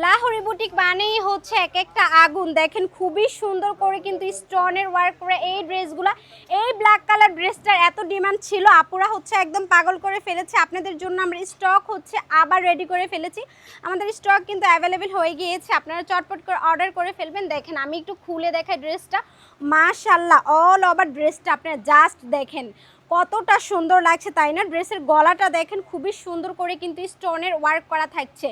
Lahori boutique মানেই হচ্ছে এক একটা আগুন। দেখেন খুবই সুন্দর করে কিন্তু স্টোনের ওয়ার্ক করে এই ড্রেসগুলা। এই ব্ল্যাক কালার ড্রেসটার এত ডিমান্ড ছিল, আপুরা হচ্ছে একদম পাগল করে ফেলেছে। আপনাদের জন্য আমরা স্টক হচ্ছে আবার রেডি করে ফেলেছি। আমাদের স্টক কিন্তু অ্যাভেলেবেল হয়ে গিয়েছে, আপনারা চটপট করে অর্ডার করে ফেলবেন। দেখেন আমি একটু খুলে দেখাই ড্রেসটা। মাশাআল্লাহ, অল ওভার ড্রেসটা আপনারা জাস্ট দেখেন কতটা সুন্দর লাগছে, তাই না? ড্রেসের গলাটা দেখেন খুবই সুন্দর করে কিন্তু স্টোনের ওয়ার্ক করা থাকছে।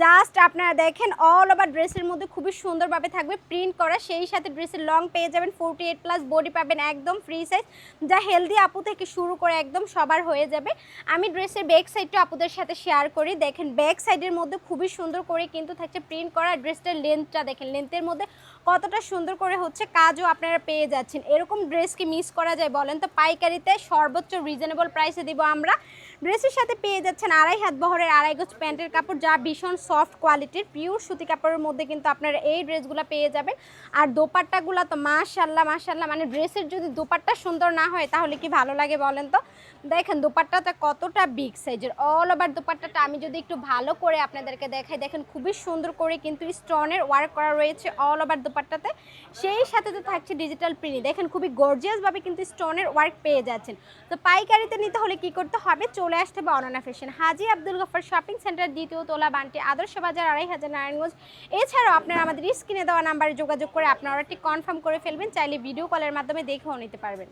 জাস্ট আপনারা দেখেন অল ওভার ড্রেসের মধ্যে খুবই সুন্দরভাবে থাকবে প্রিন্ট করা। সেই সাথে ড্রেসের লং পেয়ে যাবেন 48+, বডি পাবেন একদম ফ্রি সাইজ, যা হেলদি আপু থেকে শুরু করে একদম সবার হয়ে যাবে। আমি ড্রেসের ব্যাক সাইডটা আপুদের সাথে শেয়ার করি। দেখেন ব্যাক সাইডের মধ্যে খুবই সুন্দর করে কিন্তু থাকছে প্রিন্ট করা। ড্রেসটার লেন্থটা দেখেন, লেন্থের মধ্যে কতটা সুন্দর করে হচ্ছে কাজও আপনারা পেয়ে যাচ্ছেন। এরকম ড্রেস কি মিস করা যায় বলেন তো? পাইকারিতে সর্বোচ্চ রিজনেবল প্রাইসে দিব আমরা। ড্রেসের সাথে পেয়ে যাচ্ছেন 2.5 হাত বহরের 2.5 গজ প্যান্টের কাপড়, যা ভীষণ সফট কোয়ালিটির পিওর সুতি কাপড়ের মধ্যে কিন্তু আপনারা এই ড্রেসগুলো পেয়ে যাবেন। আর দোপাট্টাগুলো তো মাশাআল্লাহ মাশাআল্লাহ, মানে ড্রেসের যদি দোপাট্টা সুন্দর না হয় তাহলে কি ভালো লাগে বলেন তো? দেখেন দোপাট্টাটা কতটা বিগ সাইজের, অল ওভার দোপাট্টাটা আমি যদি একটু ভালো করে আপনাদেরকে দেখাই, দেখেন খুবই সুন্দর করে কিন্তু স্টোনের ওয়ার্ক করা রয়েছে অল ওভার দোপাট্টাতে। সেই সাথে তো থাকছে ডিজিটাল প্রিন্ট। দেখেন খুবই গর্জিয়াসভাবে কিন্তু স্টোনের ওয়ার্ক পেয়ে যাচ্ছেন। তো পাইকারিতে নিতে হলে কি করতে হবে? চলে আসতে হবে অনন্যা ফ্যাশন, হাজী আব্দুল গফর শপিং সেন্টার, দ্বিতীয় তলা, বান্টি আদর্শ বাজার, 2500 নারায়ণগঞ্জ। এছাড়াও আপনারা আমাদের স্ক্রিনে দেওয়া নাম্বারে যোগাযোগ করে আপনারা অর্ডারটি কনফার্ম করে ফেলবেন। চাইলে ভিডিও কলের মাধ্যমে দেখেও নিতে পারবেন।